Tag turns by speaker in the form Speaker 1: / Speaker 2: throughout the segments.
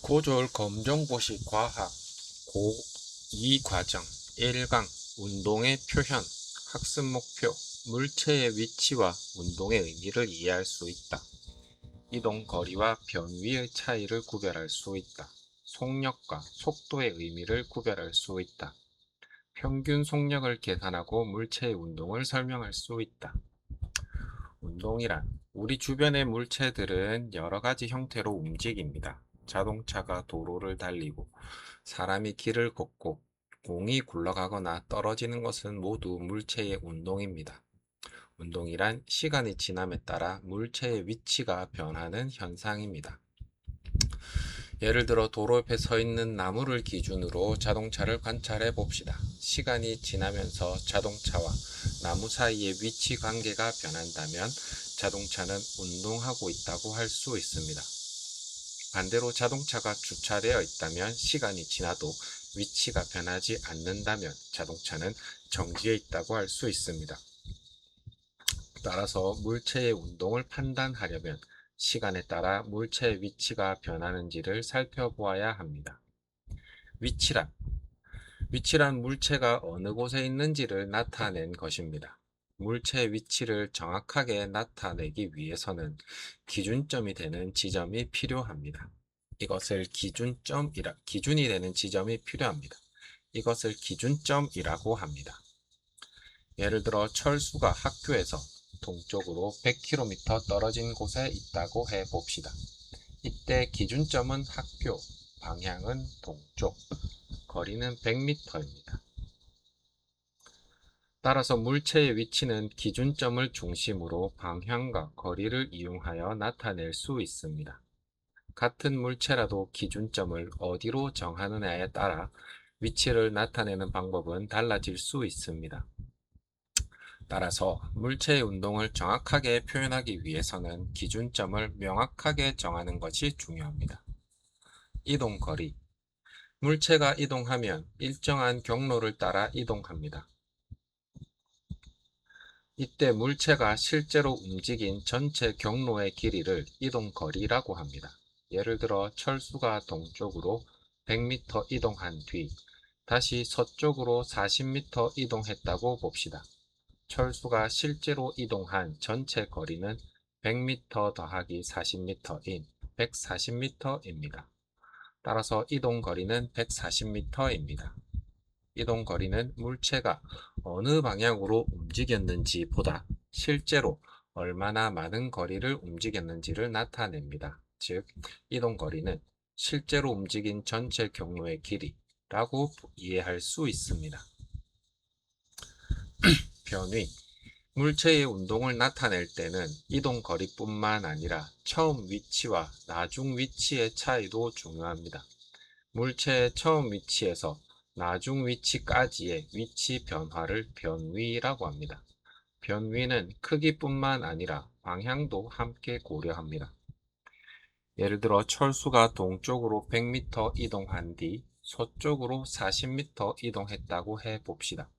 Speaker 1: 고졸 검정고시 과학 고2 과정 1강 운동의 표현 학습 목표 물체의 위치와 운동의 의미를 이해할 수 있다. 이동 거리와 변위의 차이를 구별할 수 있다. 속력과 속도의 의미를 구별할 수 있다. 평균 속력을 계산하고 물체의 운동을 설명할 수 있다. 운동이란 우리 주변의 물체들은 여러 가지 형태로 움직입니다. 자동차가 도로를 달리고 사람이 길을 걷고 공이 굴러가거나 떨어지는 것은 모두 물체의 운동입니다. 운동이란 시간이 지남에 따라 물체의 위치가 변하는 현상입니다. 예를 들어 도로 옆에 서 있는 나무를 기준으로 자동차를 관찰해 봅시다. 시간이 지나면서 자동차와 나무 사이의 위치 관계가 변한다면 자동차는 운동하고 있다고 할 수 있습니다. 반대로 자동차가 주차되어 있다면 시간이 지나도 위치가 변하지 않는다면 자동차는 정지해 있다고 할 수 있습니다. 따라서 물체의 운동을 판단하려면 시간에 따라 물체의 위치가 변하는지를 살펴보아야 합니다. 위치란 물체가 어느 곳에 있는지를 나타낸 것입니다. 물체의 위치를 정확하게 나타내기 위해서는 기준점이 되는 지점이 필요합니다. 이것을 기준이 되는 지점이 필요합니다. 이것을 기준점이라고 합니다. 예를 들어 철수가 학교에서 동쪽으로 100km 떨어진 곳에 있다고 해 봅시다. 이때 기준점은 학교, 방향은 동쪽, 거리는 100m입니다. 따라서 물체의 위치는 기준점을 중심으로 방향과 거리를 이용하여 나타낼 수 있습니다. 같은 물체라도 기준점을 어디로 정하느냐에 따라 위치를 나타내는 방법은 달라질 수 있습니다. 따라서 물체의 운동을 정확하게 표현하기 위해서는 기준점을 명확하게 정하는 것이 중요합니다. 이동거리 물체가 이동하면 일정한 경로를 따라 이동합니다. 이때 물체가 실제로 움직인 전체 경로의 길이를 이동거리라고 합니다. 예를 들어 철수가 동쪽으로 100m 이동한 뒤 다시 서쪽으로 40m 이동했다고 봅시다. 철수가 실제로 이동한 전체 거리는 100m 더하기 40m인 140m입니다. 따라서 이동 거리는 140m입니다. 이동 거리는 물체가 어느 방향으로 움직였는지 보다 실제로 얼마나 많은 거리를 움직였는지를 나타냅니다. 즉, 이동 거리는 실제로 움직인 전체 경로의 길이라고 이해할 수 있습니다. 변위 물체의 운동을 나타낼 때는 이동 거리뿐만 아니라 처음 위치와 나중 위치의 차이도 중요합니다. 물체의 처음 위치에서 나중 위치까지의 위치 변화를 변위라고 합니다. 변위는 크기뿐만 아니라 방향도 함께 고려합니다. 예를 들어 철수가 동쪽으로 100m 이동한 뒤 서쪽으로 40m 이동했다고 해 봅시다.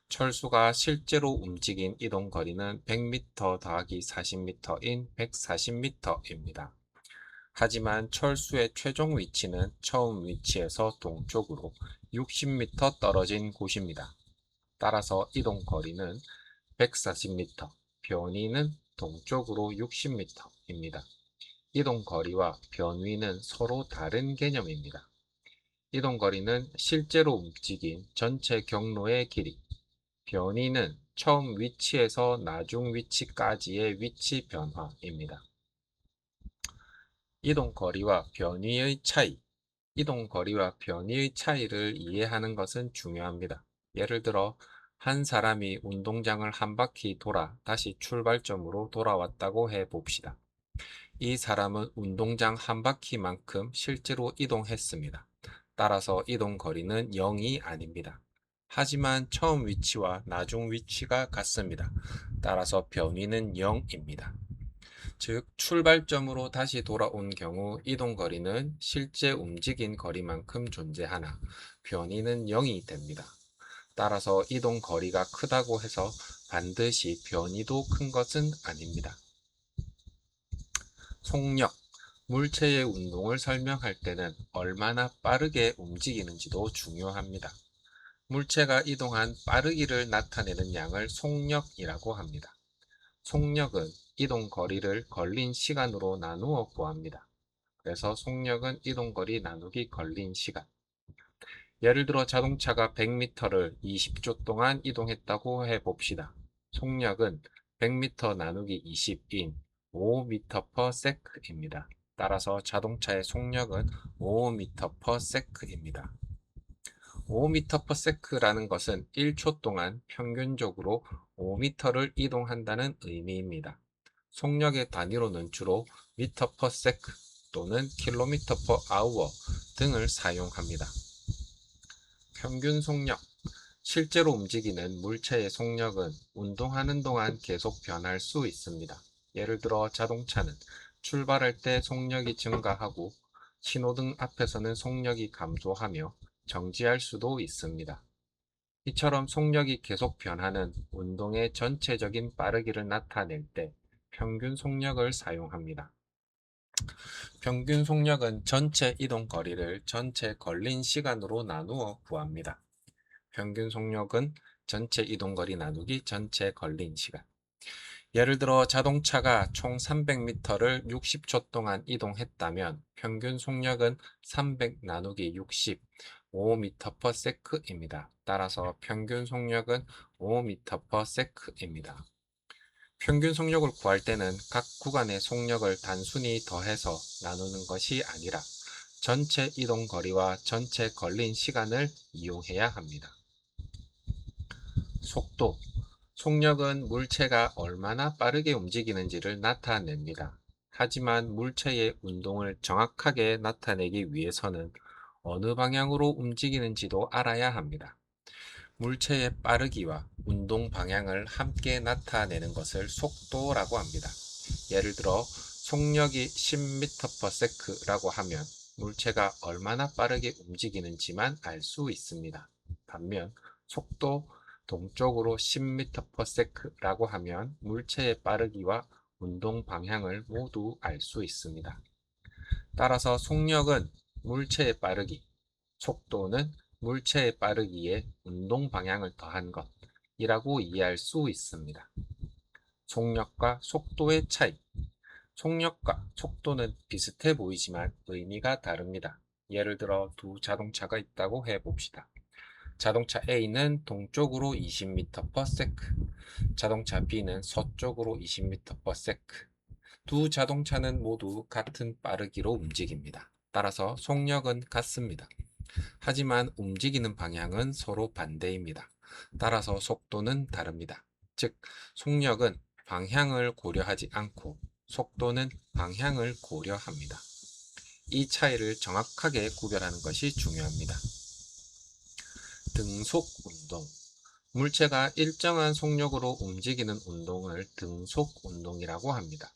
Speaker 1: 철수가 실제로 움직인 이동 거리는 100m 더하기 40m인 140m입니다. 하지만 철수의 최종 위치는 처음 위치에서 동쪽으로 60m 떨어진 곳입니다. 따라서 이동 거리는 140m, 변위는 동쪽으로 60m입니다. 이동 거리와 변위는 서로 다른 개념입니다. 이동 거리는 실제로 움직인 전체 경로의 길이, 변위는 처음 위치에서 나중 위치까지의 위치 변화입니다. 이동 거리와 변위의 차이 이동 거리와 변위의 차이를 이해하는 것은 중요합니다. 예를 들어 한 사람이 운동장을 한 바퀴 돌아 다시 출발점으로 돌아왔다고 해 봅시다. 이 사람은 운동장 한 바퀴만큼 실제로 이동했습니다. 따라서 이동 거리는 0이 아닙니다. 하지만 처음 위치와 나중 위치가 같습니다. 따라서 변위는 0입니다. 즉, 출발점으로 다시 돌아온 경우 이동 거리는 실제 움직인 거리만큼 존재하나 변위는 0이 됩니다. 따라서 이동 거리가 크다고 해서 반드시 변위도 큰 것은 아닙니다. 속력 물체의 운동을 설명할 때는 얼마나 빠르게 움직이는지도 중요합니다. 물체가 이동한 빠르기를 나타내는 양을 속력이라고 합니다. 속력은 이동 거리를 걸린 시간으로 나누어 구합니다. 그래서 속력은 이동 거리 나누기 걸린 시간. 예를 들어 자동차가 100m를 20초 동안 이동했다고 해봅시다. 속력은 100m 나누기 20인 5m/s입니다. 따라서 자동차의 속력은 5m/s입니다. 5m/s라는 것은 1초 동안 평균적으로 5m를 이동한다는 의미입니다. 속력의 단위로는 주로 m/s 또는 km/h 등을 사용합니다. 평균 속력. 실제로 움직이는 물체의 속력은 운동하는 동안 계속 변할 수 있습니다. 예를 들어 자동차는 출발할 때 속력이 증가하고 신호등 앞에서는 속력이 감소하며 정지할 수도 있습니다. 이처럼 속력이 계속 변하는 운동의 전체적인 빠르기를 나타낼 때 평균 속력을 사용합니다. 평균 속력은 전체 이동 거리를 전체 걸린 시간으로 나누어 구합니다. 평균 속력은 전체 이동 거리 나누기 전체 걸린 시간. 예를 들어 자동차가 총 300m를 60초 동안 이동했다면 평균 속력은 300 나누기 60, 5m/s입니다. 따라서 평균 속력은 5m/s입니다. 평균 속력을 구할 때는 각 구간의 속력을 단순히 더해서 나누는 것이 아니라 전체 이동 거리와 전체 걸린 시간을 이용해야 합니다. 속도. 속력은 물체가 얼마나 빠르게 움직이는지를 나타냅니다. 하지만 물체의 운동을 정확하게 나타내기 위해서는 어느 방향으로 움직이는지도 알아야 합니다. 물체의 빠르기와 운동 방향을 함께 나타내는 것을 속도라고 합니다. 예를 들어 속력이 10m/s라고 하면 물체가 얼마나 빠르게 움직이는지만 알 수 있습니다. 반면 속도 동쪽으로 10m/s라고 하면 물체의 빠르기와 운동 방향을 모두 알 수 있습니다. 따라서 속력은 물체의 빠르기, 속도는 물체의 빠르기에 운동 방향을 더한 것이라고 이해할 수 있습니다. 속력과 속도의 차이. 속력과 속도는 비슷해 보이지만 의미가 다릅니다. 예를 들어 두 자동차가 있다고 해봅시다. 자동차 A는 동쪽으로 20m/s, 자동차 B는 서쪽으로 20m/s. 두 자동차는 모두 같은 빠르기로 움직입니다. 따라서 속력은 같습니다. 하지만 움직이는 방향은 서로 반대입니다. 따라서 속도는 다릅니다. 즉, 속력은 방향을 고려하지 않고 속도는 방향을 고려합니다. 이 차이를 정확하게 구별하는 것이 중요합니다. 등속 운동. 물체가 일정한 속력으로 움직이는 운동을 등속 운동이라고 합니다.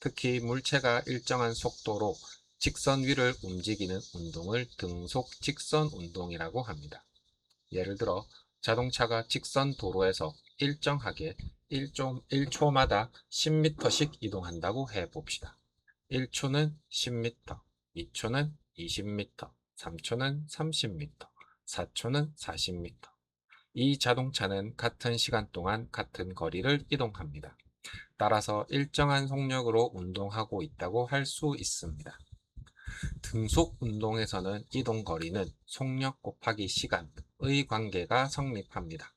Speaker 1: 특히 물체가 일정한 속도로 직선 위를 움직이는 운동을 등속 직선 운동이라고 합니다. 예를 들어 자동차가 직선 도로에서 일정하게 1초마다 10m씩 이동한다고 해봅시다. 1초는 10m, 2초는 20m, 3초는 30m, 4초는 40m. 이 자동차는 같은 시간 동안 같은 거리를 이동합니다. 따라서 일정한 속력으로 운동하고 있다고 할 수 있습니다. 등속 운동에서는 이동 거리는 속력 곱하기 시간의 관계가 성립합니다.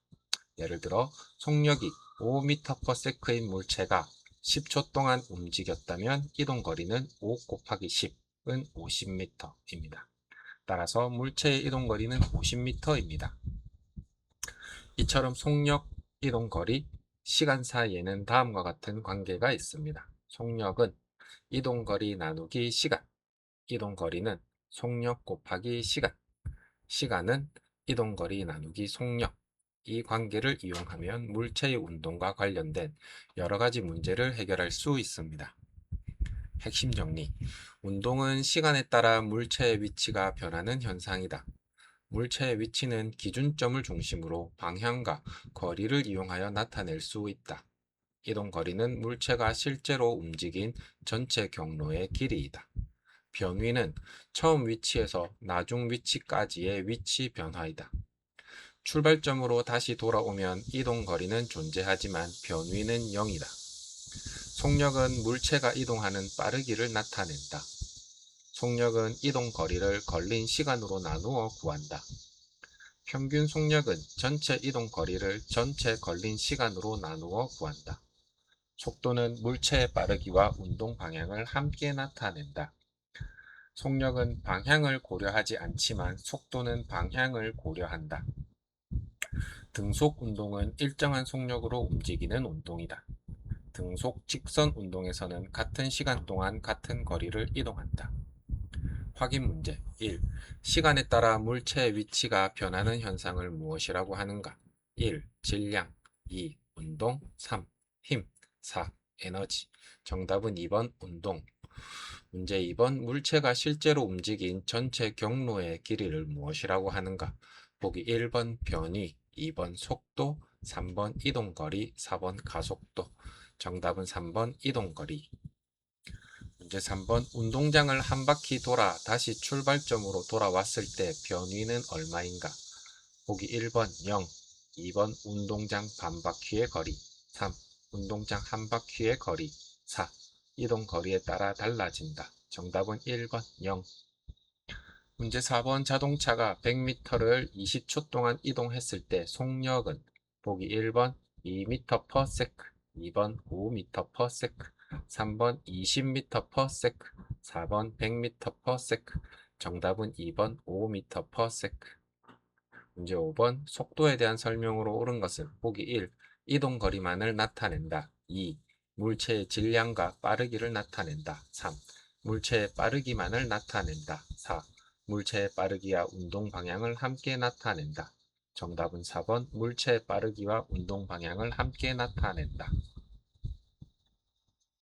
Speaker 1: 예를 들어 속력이 5m/s인 물체가 10초 동안 움직였다면 이동 거리는 5 곱하기 10은 50m입니다. 따라서 물체의 이동 거리는 50m입니다. 이처럼 속력, 이동 거리, 시간 사이에는 다음과 같은 관계가 있습니다. 속력은 이동 거리 나누기 시간, 이동 거리는 속력 곱하기 시간, 시간은 이동 거리 나누기 속력. 이 관계를 이용하면 물체의 운동과 관련된 여러 가지 문제를 해결할 수 있습니다. 핵심 정리. 운동은 시간에 따라 물체의 위치가 변하는 현상이다. 물체의 위치는 기준점을 중심으로 방향과 거리를 이용하여 나타낼 수 있다. 이동 거리는 물체가 실제로 움직인 전체 경로의 길이이다. 변위는 처음 위치에서 나중 위치까지의 위치 변화이다. 출발점으로 다시 돌아오면 이동거리는 존재하지만 변위는 0이다. 속력은 물체가 이동하는 빠르기를 나타낸다. 속력은 이동거리를 걸린 시간으로 나누어 구한다. 평균 속력은 전체 이동거리를 전체 걸린 시간으로 나누어 구한다. 속도는 물체의 빠르기와 운동 방향을 함께 나타낸다. 속력은 방향을 고려하지 않지만 속도는 방향을 고려한다. 등속 운동은 일정한 속력으로 움직이는 운동이다. 등속 직선 운동에서는 같은 시간 동안 같은 거리를 이동한다. 확인 문제 1. 시간에 따라 물체의 위치가 변하는 현상을 무엇이라고 하는가? 1. 질량 2. 운동 3. 힘 4. 에너지. 정답은 2번 운동. 문제 2번 물체가 실제로 움직인 전체 경로의 길이를 무엇이라고 하는가? 보기 1번 변위, 2번 속도, 3번 이동거리, 4번 가속도. 정답은 3번 이동거리. 문제 3번 운동장을 한 바퀴 돌아 다시 출발점으로 돌아왔을 때 변위는 얼마인가? 보기 1번 0, 2번 운동장 반 바퀴의 거리, 3. 운동장 한 바퀴의 거리, 4. 이동 거리에 따라 달라진다. 정답은 1번 0. 문제 4번 자동차가 100m를 20초 동안 이동했을 때 속력은 보기 1번 2m/s, 2번 5m/s, 3번 20m/s, 4번 100m/s. 정답은 2번 5m/s. 문제 5번 속도에 대한 설명으로 옳은 것은 보기 1. 이동거리만을 나타낸다. 2. 물체의 질량과 빠르기를 나타낸다. 3. 물체의 빠르기만을 나타낸다. 4. 물체의 빠르기와 운동 방향을 함께 나타낸다. 정답은 4번 물체의 빠르기와 운동 방향을 함께 나타낸다.